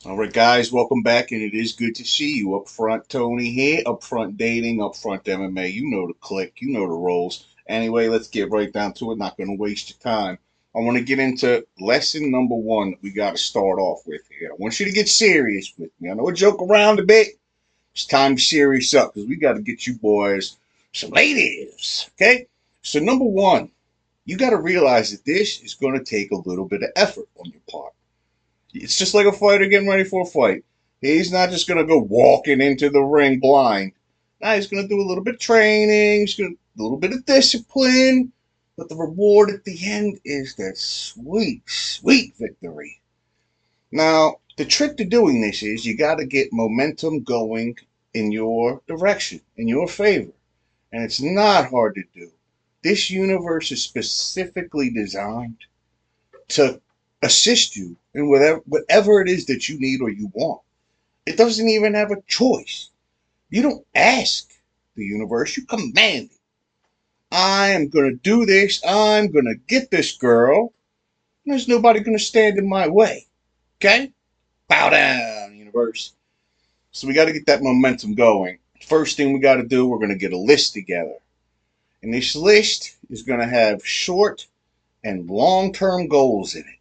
All right, guys, welcome back, and it is good to see you. Upfront Tony here, Upfront Dating, Upfront MMA. You know the click, you know the roles. Anyway, let's get right down to it. Not going to waste your time. I want to get into lesson number one that we got to start off with here. I want you to get serious with me. I know I joke around a bit. It's time to serious up because we got to get you boys some ladies. Okay? So, number one, you got to realize that this is going to take a little bit of effort on your part. It's just like a fighter getting ready for a fight. He's not just going to go walking into the ring blind. Now he's going to do a little bit of training, he's going to do a little bit of discipline, but the reward at the end is that sweet, sweet victory. Now, the trick to doing this is you got to get momentum going in your direction, in your favor. And it's not hard to do. This universe is specifically designed to assist you in whatever it is that you need or you want. It doesn't even have a choice. You don't ask the universe, you command it. I am going to do this. I'm going to get this girl. There's nobody going to stand in my way. Okay? Bow down, universe. So we got to get that momentum going. First thing we got to do, we're going to get a list together. And this list is going to have short and long term goals in it.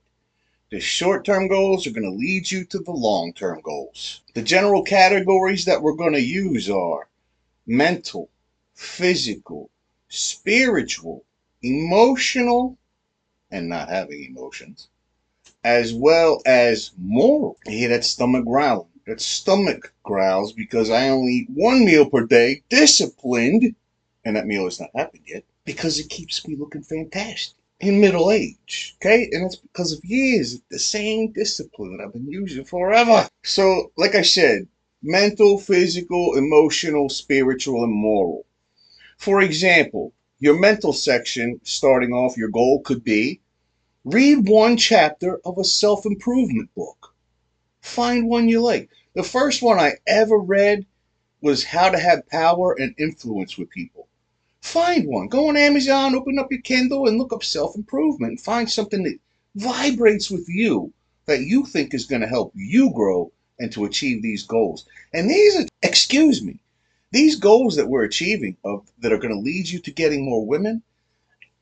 The short term goals are going to lead you to the long term goals. The general categories that we're going to use are mental, physical, spiritual, emotional, and not having emotions, as well as moral. You hear that stomach growling? That stomach growls because I only eat one meal per day, disciplined, and that meal has not happened yet, because it keeps me looking fantastic in middle age, okay? And it's because of years of the same discipline that I've been using forever. So, like I said, mental, physical, emotional, spiritual, and moral. For example, your mental section, starting off, your goal could be read one chapter of a self improvement book. Find one you like. The first one I ever read was How to Have Power and Influence with People. Find one. Go on Amazon, open up your Kindle, and look up self improvement. Find something that vibrates with you that you think is going to help you grow and to achieve these goals. And these are, excuse me, these goals that we're achieving that are going to lead you to getting more women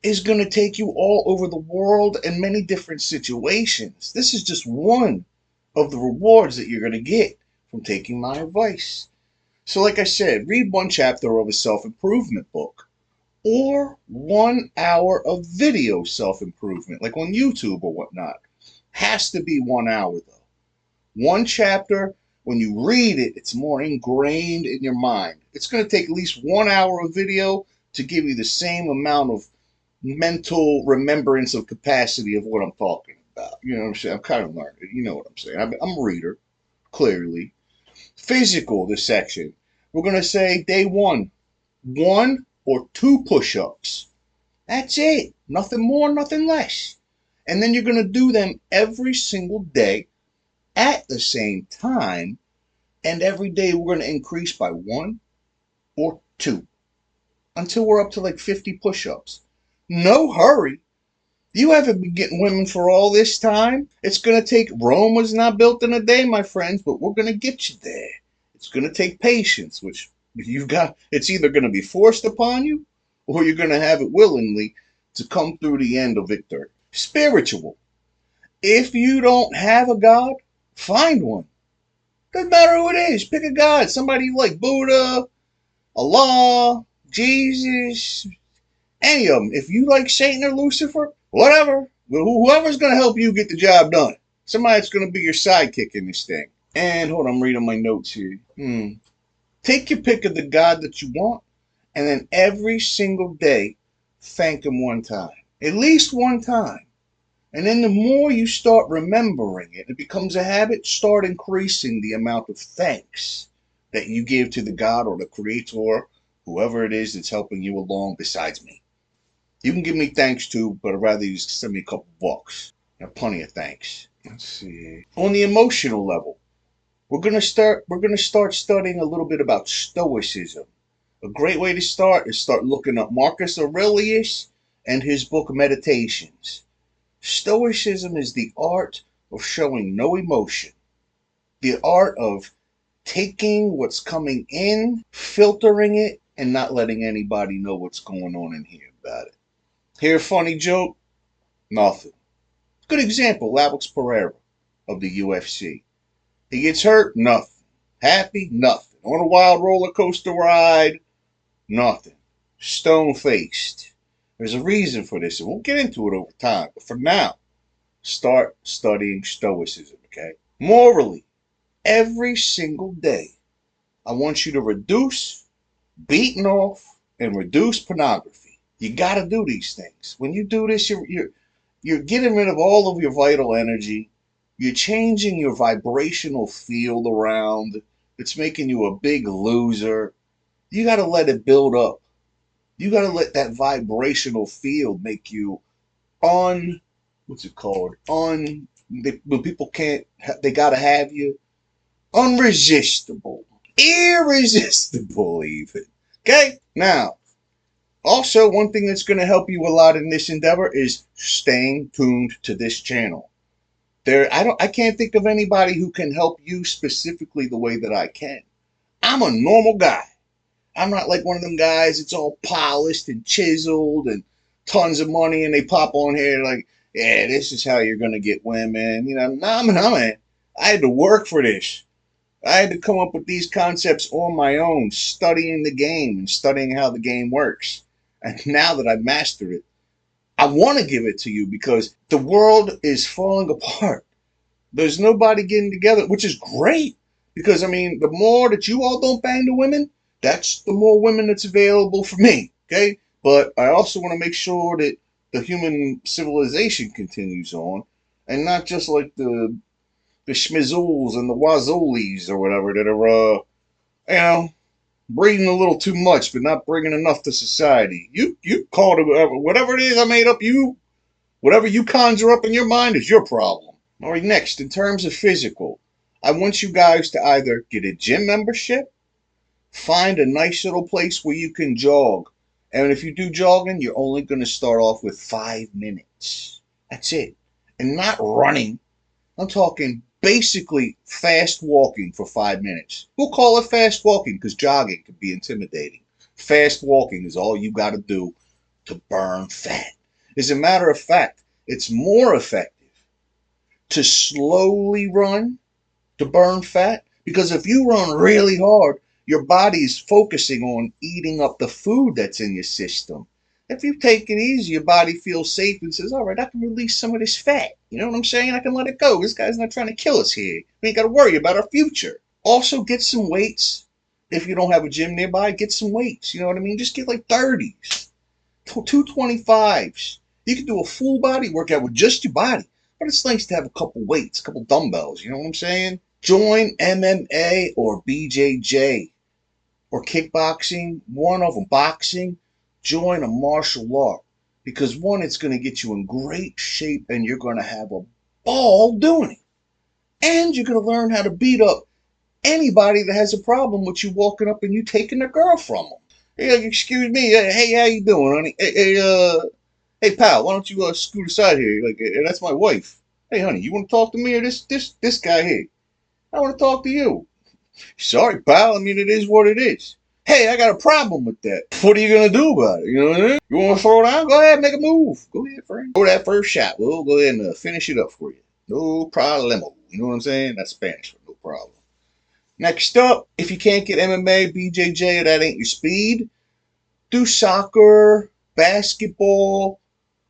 is going to take you all over the world in many different situations. This is just one of the rewards that you're going to get from taking my advice. So, like I said, read one chapter of a self improvement book or 1 hour of video self improvement, like on YouTube or whatnot. Has to be 1 hour though. One chapter, when you read it, it's more ingrained in your mind. It's going to take at least 1 hour of video to give you the same amount of mental remembrance of capacity of what I'm talking about. You know what I'm saying? I'm kind of learning. You know what I'm saying? I'm a reader, clearly. Physical, this section. We're going to say day one or two push ups. That's it. Nothing more, nothing less. And then you're going to do them every single day at the same time. And every day we're going to increase by one or two until we're up to like 50 push ups. No hurry. You haven't been getting women for all this time. It's going to take, Rome was not built in a day, my friends, but we're going to get you there. It's going to take patience, which you've got, it's either going to be forced upon you or you're going to have it willingly to come through the end of victory. Spiritual. If you don't have a God, find one. Doesn't matter who it is. Pick a God. Somebody you like, Buddha, Allah, Jesus, any of them. If you like Satan or Lucifer, whatever. Whoever's going to help you get the job done. Somebody that's going to be your sidekick in this thing. And hold on, I'm reading my notes here. Take your pick of the God that you want, and then every single day, thank him one time. At least one time. And then the more you start remembering it, it becomes a habit, start increasing the amount of thanks that you give to the God or the Creator, whoever it is that's helping you along besides me. You can give me thanks too, but I'd rather you send me a couple bucks. I have plenty of thanks. Let's see. On the emotional level, we're gonna start studying a little bit about Stoicism. A great way to start looking up Marcus Aurelius and his book Meditations. Stoicism is the art of showing no emotion. The art of taking what's coming in, filtering it, and not letting anybody know what's going on in here about it. Hear a funny joke? Nothing. Good example, Alex Pereira of the UFC. He gets hurt? Nothing. Happy? Nothing. On a wild roller coaster ride? Nothing. Stone faced. There's a reason for this, and we'll get into it over time. But for now, start studying Stoicism, okay? Morally, every single day, I want you to reduce beating off and reduce pornography. You got to do these things. When you do this, you're getting rid of all of your vital energy. You're changing your vibrational field around. It's making you a big loser. You got to let it build up. You got to let that vibrational field make you what's it called? When people can't, they got to have you. Unresistible. Irresistible, even. Okay? Now, also, one thing that's going to help you a lot in this endeavor is staying tuned to this channel. I can't think of anybody who can help you specifically the way that I can. I'm a normal guy. I'm not like one of them guys that's all polished and chiseled and tons of money and they pop on here like, yeah, this is how you're going to get women. You know, nah, man. I had to work for this. I had to come up with these concepts on my own, studying the game and studying how the game works. And now that I've mastered it, I want to give it to you because the world is falling apart. There's nobody getting together, which is great. Because, I mean, the more that you all don't bang the women, that's the more women that's available for me. Okay? But I also want to make sure that the human civilization continues on and not just like the schmizzles and the wazolis or whatever that are, breeding a little too much, but not bringing enough to society. You call it whatever it is I made up. Whatever you conjure up in your mind is your problem. All right, next, in terms of physical, I want you guys to either get a gym membership, find a nice little place where you can jog. And if you do jogging, you're only going to start off with 5 minutes. That's it. And not running. I'm talking basically fast walking for 5 minutes. We'll call it fast walking because jogging can be intimidating. Fast walking is all you got to do to burn fat. As a matter of fact, it's more effective to slowly run to burn fat because if you run really hard, your body's focusing on eating up the food that's in your system. If you take it easy, your body feels safe and says, all right, I can release some of this fat. You know what I'm saying? I can let it go. This guy's not trying to kill us here. We ain't got to worry about our future. Also, get some weights. If you don't have a gym nearby, get some weights. You know what I mean? Just get like 30s, 225s. You can do a full body workout with just your body. But it's nice to have a couple weights, a couple dumbbells. You know what I'm saying? Join MMA or BJJ or kickboxing, one of them, boxing. Join a martial art because one, it's going to get you in great shape and you're going to have a ball doing it. And you're going to learn how to beat up anybody that has a problem with you walking up and you taking their girl from them. Hey, like, excuse me, hey, how you doing, honey? Hey, pal, why don't you scoot aside here? Like, that's my wife. Hey, honey, you want to talk to me or this guy here? I want to talk to you. Sorry, pal. I mean, it is what it is. Hey, I got a problem with that. What are you going to do about it? You know what I mean? You want to throw down? Go ahead, make a move. Go ahead, friend. Go that first shot. We'll go ahead and finish it up for you. No problemo. You know what I'm saying? That's Spanish for no problem. Next up, if you can't get MMA, BJJ, or that ain't your speed, do soccer, basketball,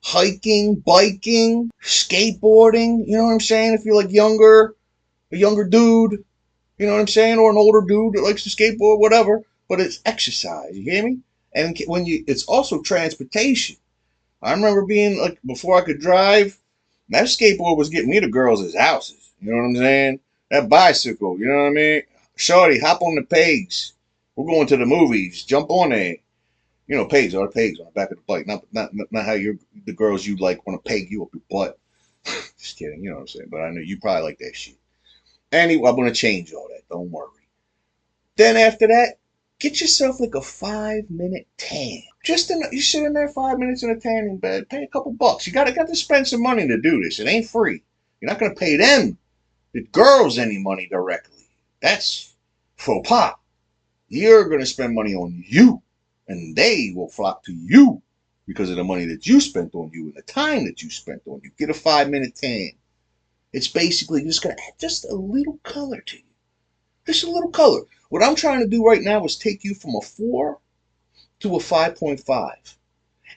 hiking, biking, skateboarding. You know what I'm saying? If you're like a younger dude, you know what I'm saying? Or an older dude that likes to skateboard, whatever. But it's exercise, you hear me? And it's also transportation. I remember being like, before I could drive, that skateboard was getting me to girls' houses. You know what I'm saying? That bicycle, you know what I mean? Shorty, hop on the pegs. We're going to the movies. Jump on there. You know, pegs are pegs on the back of the bike. Not how the girls you like want to peg you up your butt. Just kidding, you know what I'm saying? But I know you probably like that shit. Anyway, I'm going to change all that. Don't worry. Then after that, get yourself like a 5-minute tan. You sit in there 5 minutes in a tanning bed, pay a couple bucks. You got to spend some money to do this. It ain't free. You're not going to pay them the girls any money directly. That's faux pas. You're going to spend money on you, and they will flock to you because of the money that you spent on you and the time that you spent on you. Get a 5-minute tan. It's basically just going to add just a little color to you. Just a little color. What I'm trying to do right now is take you from a 4 to a 5.5.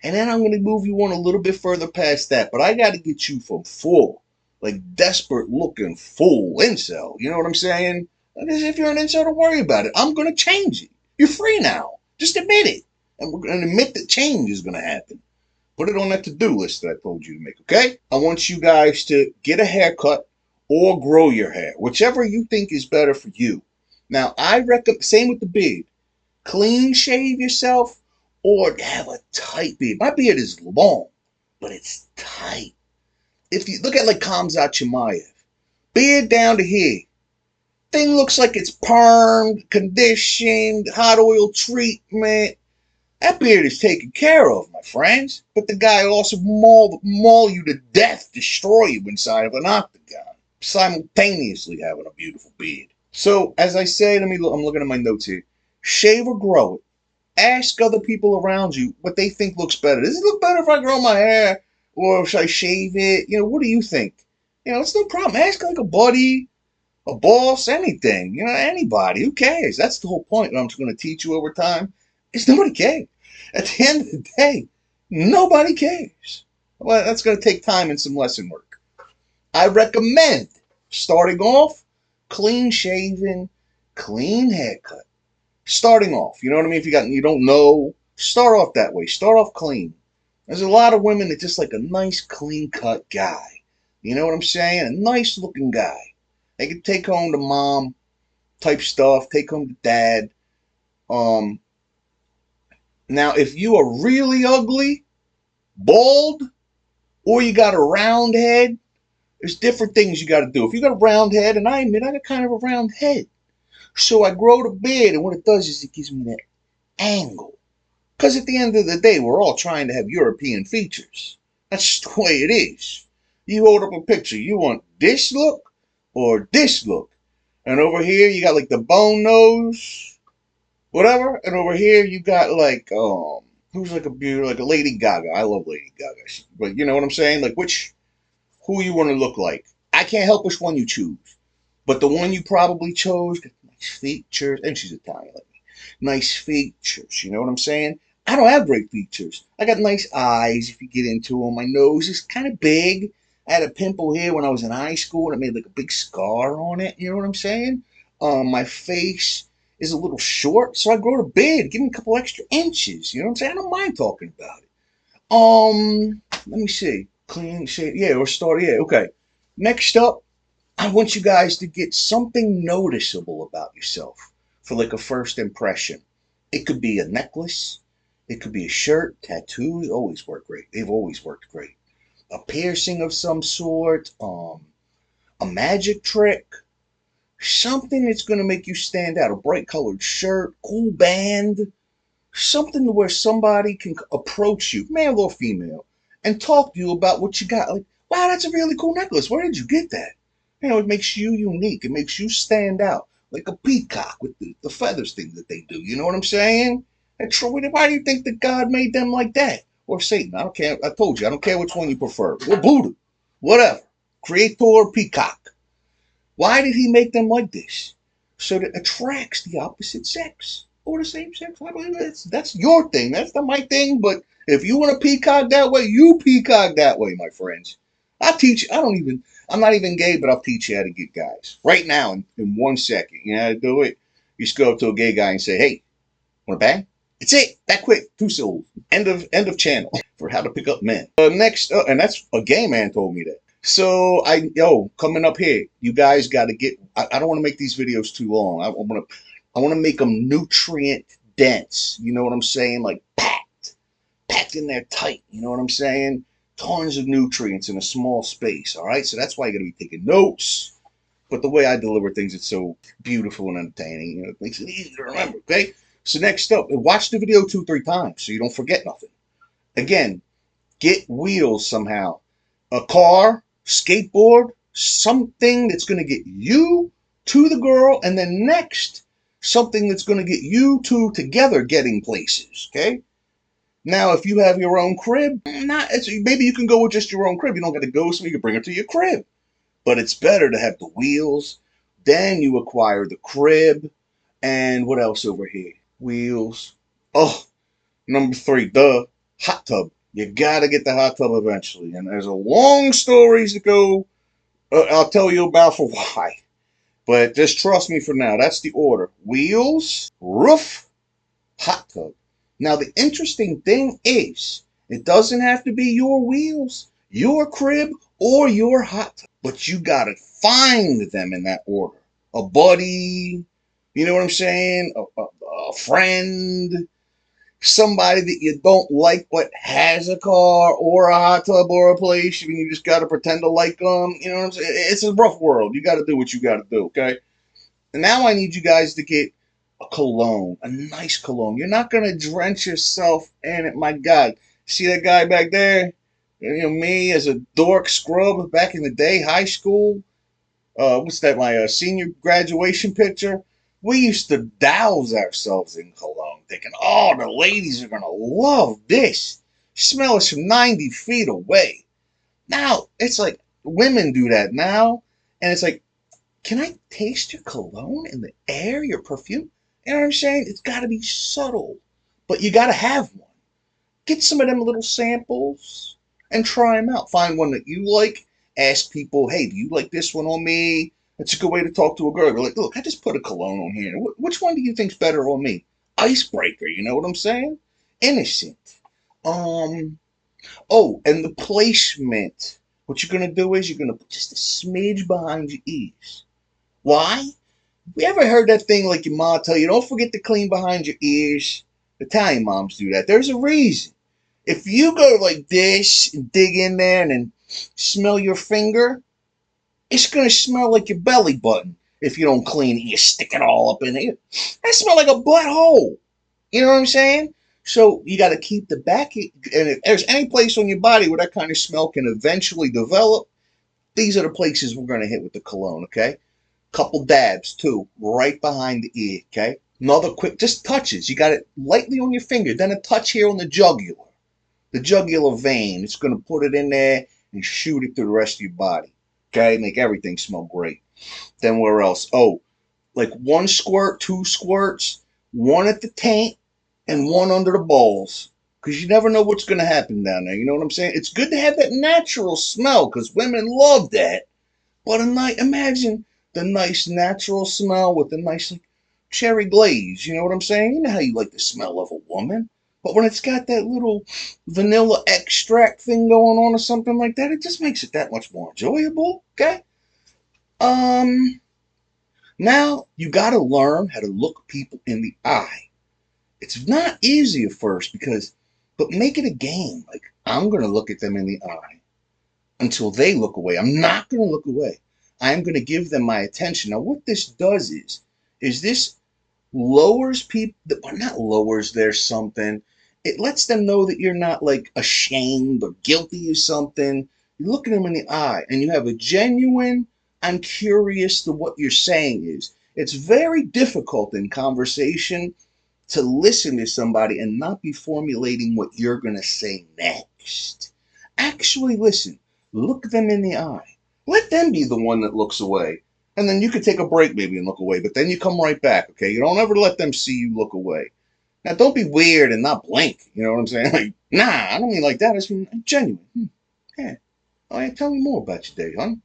And then I'm going to move you on a little bit further past that. But I got to get you from 4, like desperate looking full incel. You know what I'm saying? As if you're an incel, don't worry about it. I'm going to change it. You're free now. Just admit it. And we're going to admit that change is going to happen. Put it on that to-do list that I told you to make, okay? I want you guys to get a haircut or grow your hair, whichever you think is better for you. Now, I recommend, same with the beard. Clean shave yourself or have a tight beard. My beard is long, but it's tight. If you look at like Kamzat Chimaev, beard down to here. Thing looks like it's permed, conditioned, hot oil treatment. That beard is taken care of, my friends. But the guy will also maul you to death, destroy you inside of an octagon, simultaneously having a beautiful beard. So, as I say, I'm looking at my notes here. Shave or grow it. Ask other people around you what they think looks better. Does it look better if I grow my hair or should I shave it? You know, what do you think? You know, it's no problem. Ask like a buddy, a boss, anything. You know, anybody. Who cares? That's the whole point. What I'm going to teach you over time is nobody cares. At the end of the day, nobody cares. Well, that's going to take time and some lesson work. I recommend starting off clean shaven, clean haircut. Starting off, you know what I mean? If you don't know, start off that way. Start off clean. There's a lot of women that just like a nice, clean cut guy. You know what I'm saying? A nice looking guy. They can take home to mom type stuff, take home to dad. Um, Now, if you are really ugly, bald, or you got a round head, there's different things you got to do. If you got a round head, and I admit I got kind of a round head, so I grow the beard, and what it does is it gives me that angle. Because at the end of the day, we're all trying to have European features. That's the way it is. You hold up a picture, you want this look or this look. And over here, you got like the bone nose, whatever. And over here, you got like, who's like a beauty, like a Lady Gaga. I love Lady Gaga. But you know what I'm saying? Like, who you want to look like. I can't help which one you choose. But the one you probably chose got nice features, and she's Italian like me. Nice features, you know what I'm saying? I don't have great features. I got nice eyes if you get into them. My nose is kind of big. I had a pimple here when I was in high school, and it made like a big scar on it. You know what I'm saying? My face is a little short, so I grow a beard. Give me a couple extra inches. You know what I'm saying? I don't mind talking about it. Let me see. Clean shave. Yeah, or start. Yeah, okay. Next up, I want you guys to get something noticeable about yourself for like a first impression. It could be a necklace. It could be a shirt. Tattoos always work great. They've always worked great. A piercing of some sort. A magic trick. Something that's going to make you stand out. A bright colored shirt. Cool band. Something where somebody can approach you, male or female, and talk to you about what you got. Like, wow, that's a really cool necklace. Where did you get that? You know, it makes you unique. It makes you stand out, like a peacock with the feathers thing that they do. You know what I'm saying? And why do you think that God made them like that? Or Satan? I don't care. I told you, I don't care which one you prefer. Or Buddha, whatever. Creator, peacock. Why did he make them like this? So that it attracts the opposite sex or the same sex. I believe that's your thing. That's not my thing. But if you want to peacock that way, you peacock that way, my friends. I'll teach you. I'm not even gay, but I'll teach you how to get guys. Right now, in 1 second. You know how to do it? You just go up to a gay guy and say, hey, want to bang? It's it. That quick. 2 syllables. End of channel for how to pick up men. Next, and that's a gay man told me that. So coming up here, you guys got to get. I don't want to make these videos too long. I want to make them nutrient dense. You know what I'm saying? Like packed in there tight. You know what I'm saying? Tons of nutrients in a small space. All right. So that's why you got to be taking notes. But the way I deliver things, it's so beautiful and entertaining. You know, it makes it easy to remember. Okay. So next up, watch the video 2-3 times so you don't forget nothing. Again, get wheels somehow. A car, skateboard, something that's going to get you to the girl, and then next, something that's going to get you two together getting places, okay? Now, if you have your own crib, maybe you can go with just your own crib. You don't got to go, so you can bring her to your crib. But it's better to have the wheels. Then you acquire the crib. And what else over here? Wheels. Oh, number 3, hot tub. You gotta get the hot tub eventually. And there's a long stories to go. I'll tell you about for why. But just trust me for now. That's the order. Wheels, roof, hot tub. Now, the interesting thing is, it doesn't have to be your wheels, your crib, or your hot tub. But you gotta find them in that order. A buddy, you know what I'm saying? A friend, somebody that you don't like but has a car or a hot tub or a place, and you just gotta pretend to like them. You know what I'm saying? It's a rough world. You gotta do what you gotta do, okay? And now I need you guys to get a cologne, a nice cologne. You're not gonna drench yourself in it. My God, see that guy back there? You know me as a dork scrub back in the day, high school. What's that? My senior graduation picture. We used to douse ourselves in cologne, thinking, "Oh, the ladies are gonna love this. Smell us from 90 feet away." Now it's like women do that now, and it's like, can I taste your cologne in the air, your perfume? You know what I'm saying? It's got to be subtle, but you got to have one. Get some of them little samples and try them out. Find one that you like. Ask people, hey, do you like this one on me? That's a good way to talk to a girl. Go like, look, I just put a cologne on here. Which one do you think's better on me? Icebreaker, you know what I'm saying? Innocent. Um. Oh, and the placement. What you're gonna do is you're gonna put just a smidge behind your ears. Why? You ever heard that thing like your mom tell you, don't forget to clean behind your ears? Italian moms do that. There's a reason. If you go like this and dig in there and then smell your finger, it's going to smell like your belly button if you don't clean it and you stick it all up in there. That smell like a butthole. You know what I'm saying? So you got to keep the back. And if there's any place on your body where that kind of smell can eventually develop, these are the places we're going to hit with the cologne, okay? Couple dabs too, right behind the ear, okay? Another quick, just touches. You got it lightly on your finger, then a touch here on the jugular vein. It's going to put it in there and shoot it through the rest of your body, okay? Make everything smell great. Then where else? Oh, like 1 squirt, 2 squirts, one at the taint and one under the balls. Because you never know what's going to happen down there. You know what I'm saying? It's good to have that natural smell because women love that. But imagine the nice natural smell with the nice like, cherry glaze. You know what I'm saying? You know how you like the smell of a woman. But when it's got that little vanilla extract thing going on or something like that, it just makes it that much more enjoyable. Okay? Um, Now you gotta learn how to look people in the eye. It's not easy at first but make it a game. Like, I'm gonna look at them in the eye until they look away. I'm not going to look away. I'm going to give them my attention. Now, what this does is this lowers people, well, not lowers their something. It lets them know that you're not like ashamed or guilty of something. You look at them in the eye and you have a genuine, I'm curious to what you're saying is. It's very difficult in conversation to listen to somebody and not be formulating what you're going to say next. Actually listen. Look them in the eye. Let them be the one that looks away. And then you could take a break maybe and look away, but then you come right back, okay? You don't ever let them see you look away. Now, don't be weird and not blink. You know what I'm saying? Like, nah, I don't mean like that. I just mean genuine. Yeah. Oh, yeah, tell me more about your day, hon.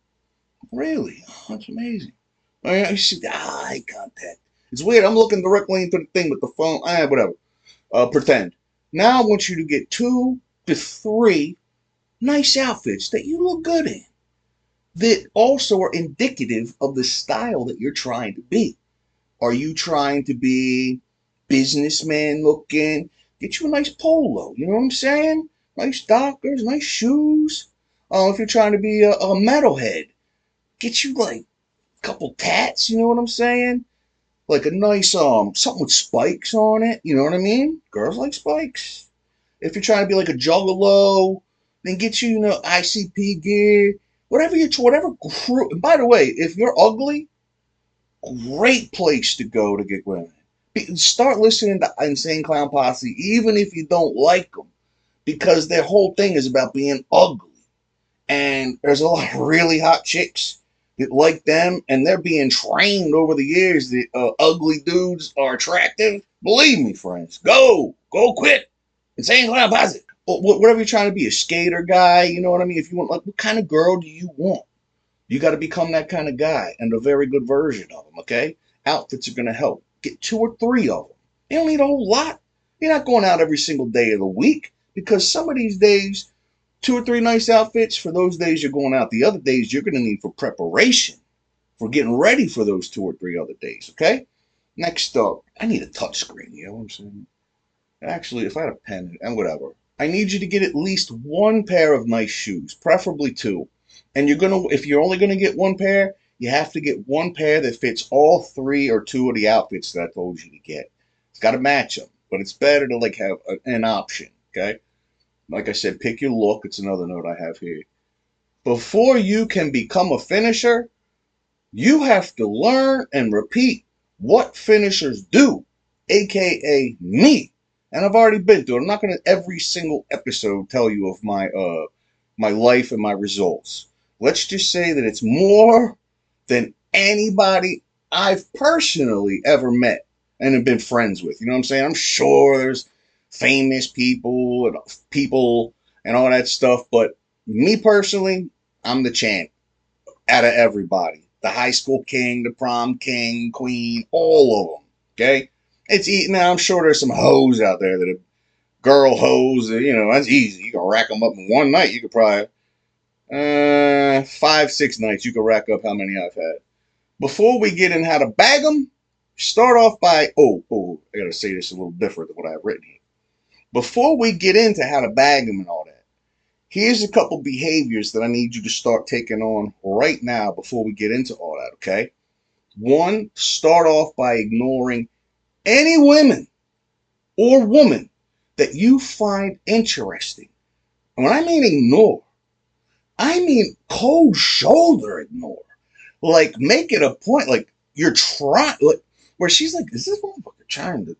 Really? Oh, that's amazing. Oh, yeah, you see, eye contact. It's weird. I'm looking directly into the thing with the phone. Whatever. Pretend. Now I want you to get 2 to 3 nice outfits that you look good in that also are indicative of the style that you're trying to be. Are you trying to be businessman looking? Get you a nice polo, you know what I'm saying? Nice dockers, nice shoes. If you're trying to be a metalhead, get you like a couple tats, you know what I'm saying? Like a nice something with spikes on it, you know what I mean? Girls like spikes. If you're trying to be like a juggalo, then get you, ICP gear, whatever crew. By the way, if you're ugly, great place to go to get women. Start listening to Insane Clown Posse, even if you don't like them, because their whole thing is about being ugly. And there's a lot of really hot chicks that like them, and they're being trained over the years that ugly dudes are attractive. Believe me, friends, go quit. Insane Clown Posse. Whatever you're trying to be, a skater guy, you know what I mean? If you want, like, what kind of girl do you want? You got to become that kind of guy and a very good version of them, okay? Outfits are going to help. Get 2 or 3 of them. You don't need a whole lot. You're not going out every single day of the week because some of these days, 2 or 3 nice outfits for those days you're going out. The other days you're going to need for preparation, for getting ready for those 2 or 3 other days, okay? Next up, I need a touch screen, you know what I'm saying? Actually, if I had a pen and whatever, I need you to get at least 1 pair of nice shoes, preferably 2. And if you're only gonna get 1 pair, you have to get 1 pair that fits all 3 or 2 of the outfits that I told you to get. It's got to match them, but it's better to like have an option. Okay, like I said, pick your look. It's another note I have here. Before you can become a finisher, you have to learn and repeat what finishers do, aka me. And I've already been through it. I'm not going to every single episode tell you of my life and my results. Let's just say that it's more than anybody I've personally ever met and have been friends with. You know what I'm saying? I'm sure there's famous people and all that stuff, but me personally, I'm the champ out of everybody. The high school king, the prom king, queen, all of them. Okay? Now I'm sure there's some hoes out there that are girl hoes. You know, that's easy. You can rack them up in one night. You could probably 5, 6 nights. You could rack up how many I've had. Before we get in how to bag them, start off by I gotta say this a little different than what I've written here. Before we get into how to bag them and all that, here's a couple behaviors that I need you to start taking on right now before we get into all that, okay? 1, start off by ignoring any women or woman that you find interesting. And when I mean ignore, I mean cold shoulder ignore. Like, make it a point, like, you're trying, like, where she's like, is this motherfucker trying to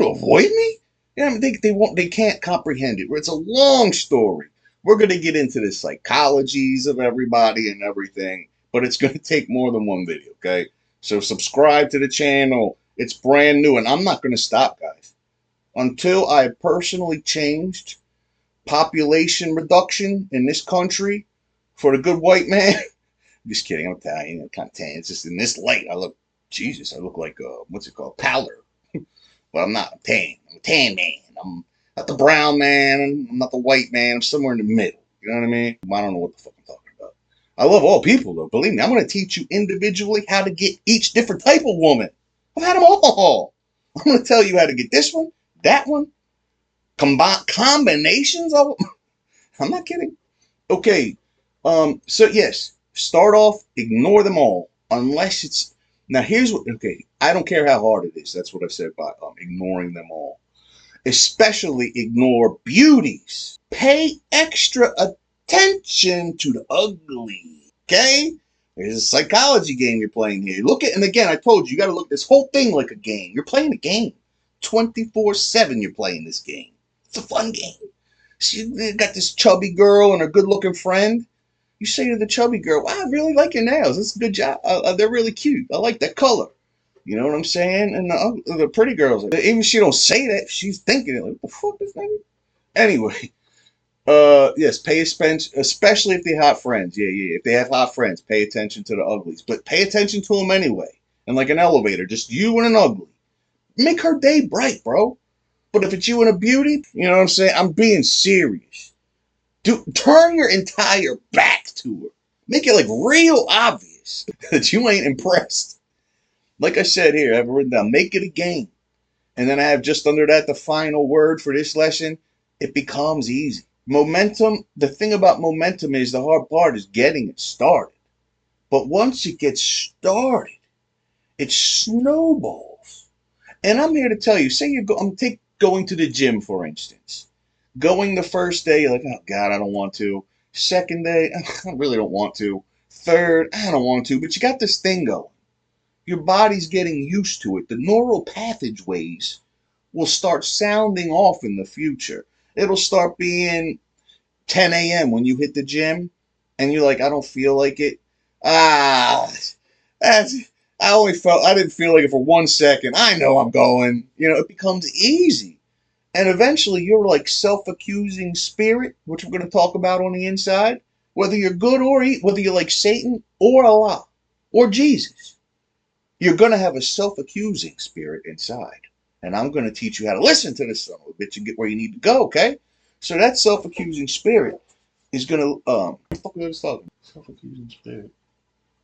avoid me? You know, I mean, they can't comprehend it. It's a long story. We're going to get into the psychologies of everybody and everything, but it's going to take more than one video, okay? So subscribe to the channel. It's brand new, and I'm not going to stop, guys, until I personally changed population reduction in this country for the good white man. I'm just kidding. I'm Italian. I'm kind of tan. It's just in this light, I look like what's it called, powder. But I'm not. I'm tan. I'm a tan man. I'm not the brown man. I'm not the white man. I'm somewhere in the middle. You know what I mean? I don't know what the fuck I'm talking about. I love all people, though. Believe me, I'm going to teach you individually how to get each different type of woman. I've had them all. I'm going to tell you how to get this one, that one, combinations of them. I'm not kidding. Okay. So yes, start off, ignore them all, unless it's now. Here's what. Okay, I don't care how hard it is. That's what I said by ignoring them all. Especially ignore beauties. Pay extra attention to the ugly. Okay, there's a psychology game you're playing here. Look at, and again, I told you, you got to look at this whole thing like a game. You're playing a game. 24/7. You're playing this game. It's a fun game. She got this chubby girl and her good-looking friend. You say to the chubby girl, wow, I really like your nails. That's a good job. They're really cute. I like that color. You know what I'm saying? And the pretty girls, even if she don't say that, she's thinking it. Like, what the fuck is that? Anyway, yes, pay attention, especially if they're hot friends. Yeah. If they have hot friends, pay attention to the uglies. But pay attention to them anyway. And like an elevator, just you and an ugly. Make her day bright, bro. But if it's you and a beauty, you know what I'm saying? I'm being serious. Turn your entire back to her. Make it like real obvious that you ain't impressed. Like I said here, I have it written down. Make it a game. And then I have just under that the final word for this lesson. It becomes easy. Momentum, the thing about momentum is the hard part is getting it started. But once it gets started, it snowballs. And I'm here to tell you, say take going to the gym, for instance. Going the first day, you're like, oh God, I don't want to. Second day, I really don't want to. Third, I don't want to. But you got this thing going. Your body's getting used to it. The neural passageways will start sounding off in the future. It'll start being 10 a.m. when you hit the gym and you're like, I don't feel like it. Ah, that's, I didn't feel like it for 1 second. I know I'm going. It becomes easy. And eventually you're like self-accusing spirit, which we're going to talk about on the inside. Whether you're good or whether you're like Satan or Allah or Jesus, you're going to have a self-accusing spirit inside. And I'm going to teach you how to listen to this son of a bitch and get where you need to go, okay? So that self-accusing spirit is going to, what the fuck was I talking? Self-accusing spirit.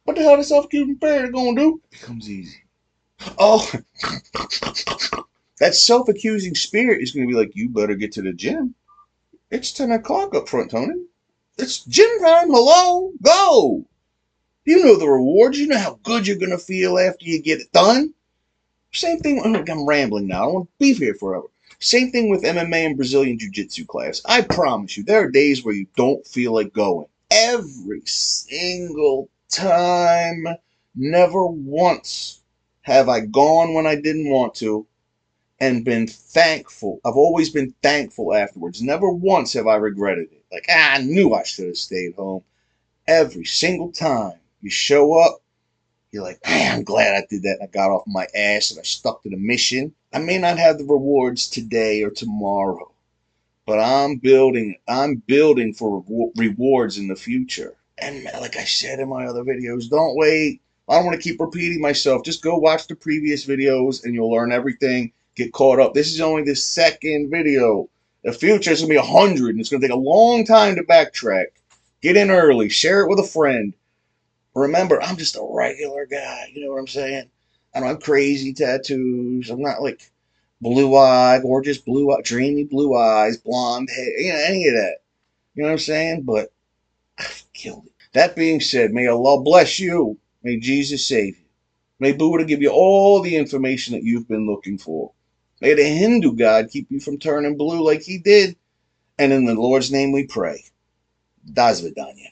What the hell is self-accusing spirit going to do? It becomes easy. Oh, that self-accusing spirit is going to be like, you better get to the gym. It's 10 o'clock up front, Tony. It's gym time. Hello? Go. You know the rewards. You know how good you're going to feel after you get it done. Same thing. I'm rambling now. I don't want to be here forever. Same thing with MMA and Brazilian Jiu-Jitsu class. I promise you, there are days where you don't feel like going. Every single time. Never once have I gone when I didn't want to and been thankful. I've always been thankful afterwards. Never once have I regretted it. Like, I knew I should have stayed home. Every single time you show up, you're like, man, I'm glad I did that. And I got off my ass and I stuck to the mission. I may not have the rewards today or tomorrow, but I'm building for rewards in the future. And like I said in my other videos, don't wait. I don't want to keep repeating myself. Just go watch the previous videos and you'll learn everything. Get caught up. This is only the second video. The future is going to be 100 and it's going to take a long time to backtrack. Get in early. Share it with a friend. Remember, I'm just a regular guy. You know what I'm saying? I don't have crazy tattoos. I'm not like blue-eyed, gorgeous blue-eyed, dreamy blue eyes, blonde hair, any of that. You know what I'm saying? But I've killed it. That being said, may Allah bless you. May Jesus save you. May Buddha give you all the information that you've been looking for. May the Hindu God keep you from turning blue like he did. And in the Lord's name we pray. Das Vidanya.